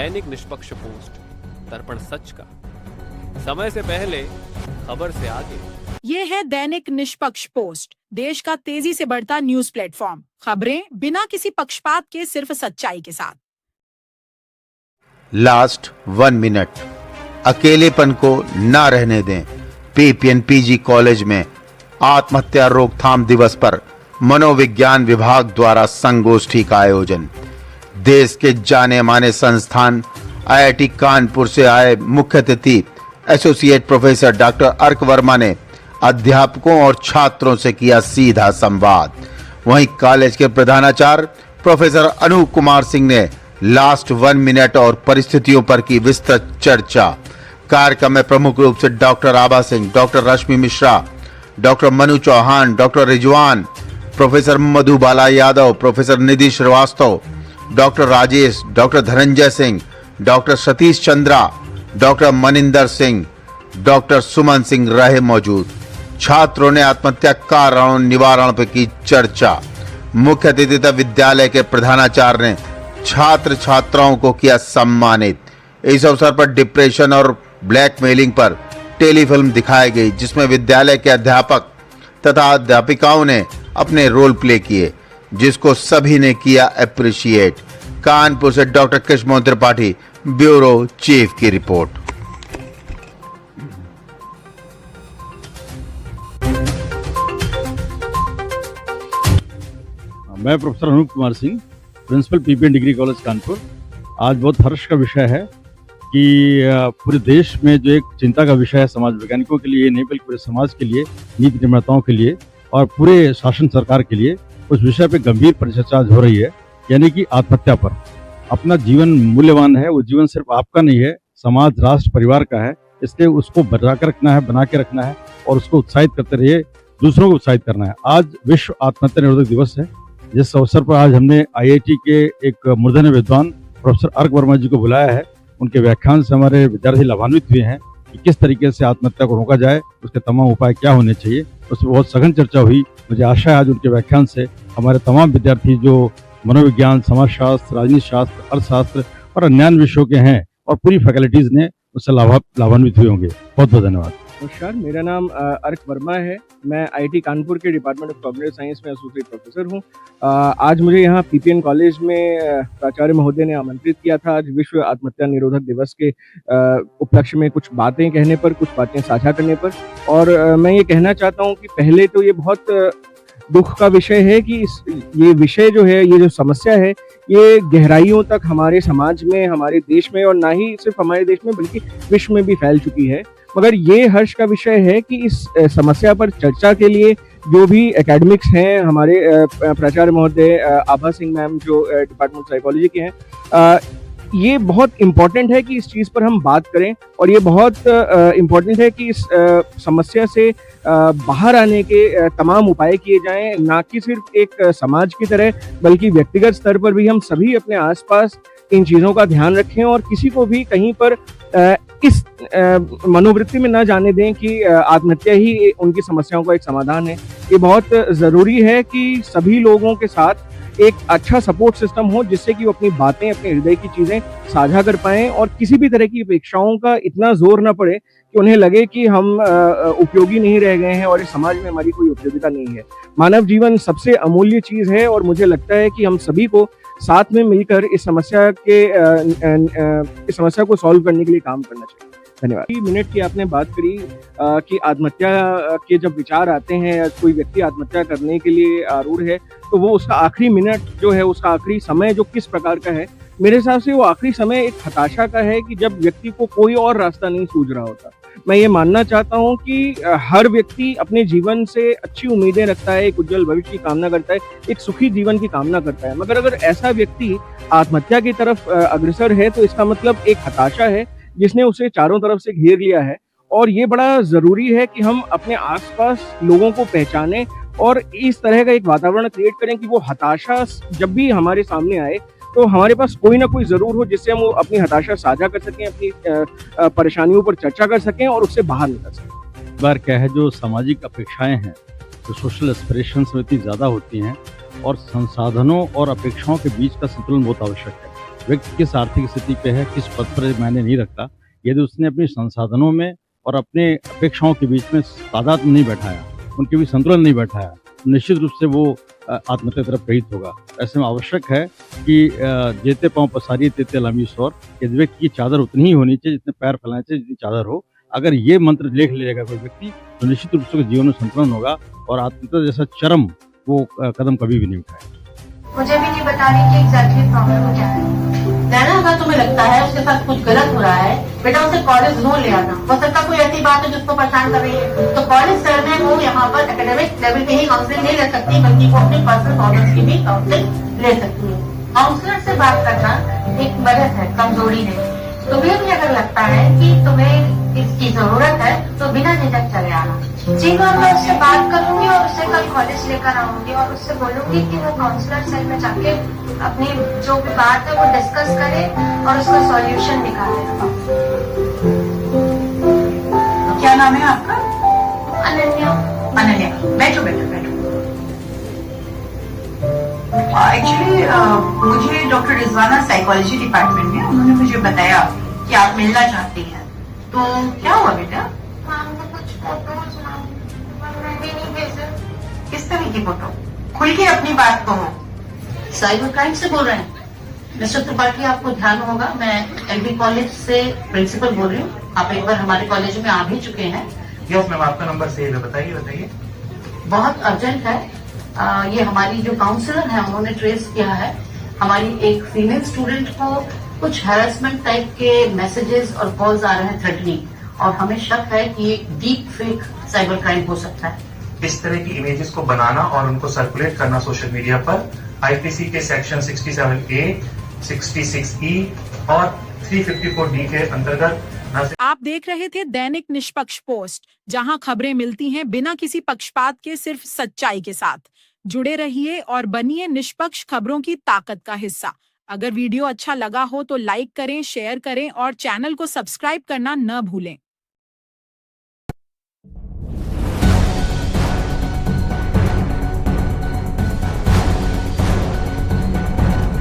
दैनिक निष्पक्ष पोस्ट, दर्पण सच का, समय से पहले, खबर से आगे। ये है दैनिक निष्पक्ष पोस्ट, देश का तेजी से बढ़ता न्यूज प्लेटफॉर्म। खबरें बिना किसी पक्षपात के, सिर्फ सच्चाई के साथ। लास्ट 1 मिनट, अकेलेपन को ना रहने दें। पीपीएन पीजी कॉलेज में आत्महत्या रोकथाम दिवस पर मनोविज्ञान विभाग द्वारा संगोष्ठी का आयोजन। देश के जाने माने संस्थान आईआईटी कानपुर से आए मुख्य अतिथि एसोसिएट प्रोफेसर डॉक्टर अर्क वर्मा ने अध्यापकों और छात्रों से किया सीधा संवाद। वहीं कॉलेज के प्रधानाचार्य प्रोफेसर अनूप कुमार सिंह ने लास्ट 1 मिनट और परिस्थितियों पर की विस्तृत चर्चा। कार्यक्रम में प्रमुख रूप से doctor Abha Singh, doctor Rashmi Mishra, doctor Manu Chauhan, doctor Rizwan, professor Madhubala Yadav, professor Nidhi Srivastava, doctor Rajesh, doctor Dhananjay Singh, doctor Satish Chandra, doctor Maninder Singh, doctor Suman Singh रहे मौजूद। छात्रों ने आत्महत्या कारणों निवारण पर की चर्चा। मुख्य अतिथि विद्यालय के प्रधानाचार्य ने छात्र छात्राओं को किया सम्मानित। इस अवसर पर डिप्रेशन और ब्लैकमेलिंग पर टेलीफिल्म दिखाई गई, जिसमें विद्यालय के अध्यापक तथा अध्यापिकाओं ने अपने रोल प्ले किए, जिसको सभी ने किया अप्रिशिएट। कानपुर से doctor Krishna Tripathi, bureau chief की रिपोर्ट। मैं professor Anoop Kumar Singh, principal PPN degree college Kanpur. आज बहुत हर्ष का विषय है कि पूरे देश में जो एक चिंता का विषय है समाज वैज्ञानिकों के लिए, नहीं बल्कि पूरे समाज के लिए, नीति निर्माताओं के लिए और पूरे शासन सरकार के लिए, उस विषय पे गंभीर परिचर्चा हो रही है, यानी कि आत्महत्या पर। अपना जीवन मूल्यवान है, वो जीवन सिर्फ आपका नहीं है, समाज, राष्ट्र, परिवार का है, इसलिए उसको बना के रखना है, बना के रखना है और उसको उत्साहित करते रहिए, दूसरों को उत्साहित करना है। आज विश्व आत्महत्या निरोधक दिवस है, जिस अवसर पर आज हमने आईआईटी के एक मूर्धन्य विद्वान प्रोफेसर अर्क वर्मा जी को बुलाया है। उनके व्याख्यान से हमारे विद्यार्थी लाभान्वित हुए हैं कि किस तरीके से आत्महत्या को रोका जाए, उसके तमाम उपाय क्या होने चाहिए। उस पर बहुत सघन चर्चा हुई। मुझे आशा है आज उनके व्याख्यान से हमारे तमाम विद्यार्थी जो मनोविज्ञान, समाजशास्त्र, राजनीति शास्त्र, अर्थशास्त्र और अन्य विषयों के हैं और पूरी फैकल्टीज ने उससे लाभान्वित हुए होंगे। बहुत बहुत धन्यवाद। नमस्कार, मेरा नाम अर्क वर्मा है। मैं आईआईटी कानपुर के डिपार्टमेंट ऑफ कॉग्निटिव साइंस में एसोसिएट प्रोफेसर हूँ। आज मुझे यहाँ पीपीएन कॉलेज में प्राचार्य महोदय ने आमंत्रित किया था आज विश्व आत्महत्या निरोधक दिवस के उपलक्ष्य में कुछ बातें कहने पर, कुछ बातें साझा करने पर। और मैं ये कहना चाहता हूँ कि पहले तो ये बहुत दुख का विषय है कि ये विषय जो है, ये जो समस्या है, ये गहराइयों तक हमारे समाज में, हमारे देश में और ना ही सिर्फ हमारे देश में बल्कि विश्व में भी फैल चुकी है। मगर ये हर्ष का विषय है कि इस समस्या पर चर्चा के लिए जो भी एकेडमिक्स हैं, हमारे प्राचार्य महोदय आभा सिंह मैम जो डिपार्टमेंट साइकोलॉजी के हैं, ये बहुत इम्पोर्टेंट है कि इस चीज़ पर हम बात करें। और ये बहुत इम्पोर्टेंट है कि इस समस्या से बाहर आने के तमाम उपाय किए जाएं, ना कि सिर्फ एक समाज की तरह बल्कि व्यक्तिगत स्तर पर भी हम सभी अपने आसपास इन चीज़ों का ध्यान रखें और किसी को भी कहीं पर इस मनोवृत्ति में ना जाने दें कि आत्महत्या ही उनकी समस्याओं का एक समाधान है। ये बहुत ज़रूरी है कि सभी लोगों के साथ एक अच्छा सपोर्ट सिस्टम हो, जिससे कि वो अपनी बातें, अपने हृदय की चीज़ें साझा कर पाएं और किसी भी तरह की अपेक्षाओं का इतना जोर ना पड़े कि उन्हें लगे कि हम उपयोगी नहीं रह गए हैं और इस समाज में हमारी कोई उपयोगिता नहीं है। मानव जीवन सबसे अमूल्य चीज़ है और मुझे लगता है कि हम सभी को साथ में मिलकर इस समस्या को सॉल्व करने के लिए काम करना चाहिए। धन्यवाद। 3 मिनट की आपने बात करी कि आत्महत्या के जब विचार आते हैं या कोई व्यक्ति आत्महत्या करने के लिए आरूढ़ है, तो वो उसका आखिरी मिनट जो है, उसका आखिरी समय जो किस प्रकार का है, मेरे हिसाब से वो आखिरी समय एक हताशा का है कि जब व्यक्ति को कोई और रास्ता नहीं सूझ रहा होता। मैं ये मानना चाहता हूँ कि हर व्यक्ति अपने जीवन से अच्छी उम्मीदें रखता है, एक उज्जवल भविष्य की कामना करता है, एक सुखी जीवन की कामना करता है। मगर अगर ऐसा व्यक्ति आत्महत्या की तरफ अग्रसर है तो इसका मतलब एक हताशा है जिसने उसे चारों तरफ से घेर लिया है। और ये बड़ा ज़रूरी है कि हम अपने आसपास लोगों को पहचानें और इस तरह का एक वातावरण क्रिएट करें कि वो हताशा जब भी हमारे सामने आए तो हमारे पास कोई ना कोई ज़रूर हो जिससे हम वो अपनी हताशा साझा कर सकें, अपनी परेशानियों पर चर्चा कर सकें और उससे बाहर निकल सकें। बार क्या है, जो सामाजिक अपेक्षाएं हैं, जो सोशल एस्पिरेशंस में इतनी ज़्यादा होती हैं और संसाधनों और अपेक्षाओं के बीच का संतुलन बहुत आवश्यक है। व्यक्ति किस आर्थिक स्थिति पे है, किस पद पर मायने नहीं रखता। यदि उसने अपने संसाधनों में और अपने अपेक्षाओं के बीच में तादाद नहीं बैठाया, उनके बीच संतुलन नहीं बैठाया, निश्चित रूप से वो आत्महत्या की तरफ प्रेरित होगा। ऐसे में आवश्यक है कि जेते पाँव पसारी तेते लामी सौर, यदि व्यक्ति की चादर उतनी ही होनी चाहिए जितने पैर फैलाने चाहिए जितनी चादर हो। अगर ये मंत्र लेख लेगा कोई व्यक्ति तो निश्चित रूप से उसके जीवन में संतुलन होगा और आत्महत्या जैसा चरम वो कदम कभी भी नहीं उठाएगा। मुझे भी नहीं बता रही कि एग्जैक्टली प्रॉब्लम क्या है। नैना, अगर तुम्हें लगता है उसके साथ कुछ गलत हो रहा है, बेटा उसे कॉलेज जरूर ले आना। हो सकता कोई ऐसी बात है जिसको परेशान कर रही है, तो कॉलेज सर में वो यहाँ पर एकेडमिक लेवल पे ही काउंसलिंग नहीं ले सकती, बल्कि वो अपनी पर्सनल प्रॉब्लम्स की भी काउंसलिंग ले सकती है। काउंसलर से बात करना एक मदद है, कमजोरी नहीं। तुम्हें भी अगर लगता है कि तुम्हें इसकी जरूरत है तो बिना झिझक चले आना। जी मैम, मैं उससे बात करूंगी और उसे कल कॉलेज लेकर आऊंगी और उससे बोलूंगी कि वो काउंसलर सेल में जाके अपनी जो भी बात है वो डिस्कस करे और उसका सॉल्यूशन निकाले। क्या नाम है आपका? अनन्या। अनन्या, बैठो बैठो बैठो। एक्चुअली मुझे डॉक्टर रिजवाना साइकोलॉजी डिपार्टमेंट में उन्होंने मुझे बताया कि आप मिलना चाहती हैं, तो क्या हुआ बेटा? मैम को कुछ फोटोज मैं भी नहीं भेजा। किस तरह की फोटो? खुल के अपनी बात कहो। साइबर क्राइम से बोल रहे हैं मिस्टर त्रिपाठी? आपको ध्यान होगा, मैं एलबी कॉलेज से प्रिंसिपल बोल रही हूँ। आप एक बार हमारे कॉलेज में आ भी चुके हैं। यस मैम, आपका नंबर सेव है, बताइए बताइए। बहुत अर्जेंट है। ये हमारी जो काउंसलर है उन्होंने ट्रेस किया है, हमारी एक फीमेल स्टूडेंट को कुछ हैरेसमेंट टाइप के मैसेजेस और कॉल्स आ रहे हैं थ्रेटनिंग, और हमें शक है कि ये डीप फेक साइबर क्राइम हो सकता है। इस तरह की इमेजेस को बनाना और उनको सर्कुलेट करना सोशल मीडिया पर आईपीसी के सेक्शन 67A, 66E और 354D के अंतर्गत। आप देख रहे थे दैनिक निष्पक्ष पोस्ट, जहां खबरें मिलती हैं बिना किसी पक्षपात के, सिर्फ सच्चाई के साथ। जुड़े रहिए और बनिए निष्पक्ष खबरों की ताकत का हिस्सा। अगर वीडियो अच्छा लगा हो तो लाइक करें, शेयर करें और चैनल को सब्सक्राइब करना न भूलें।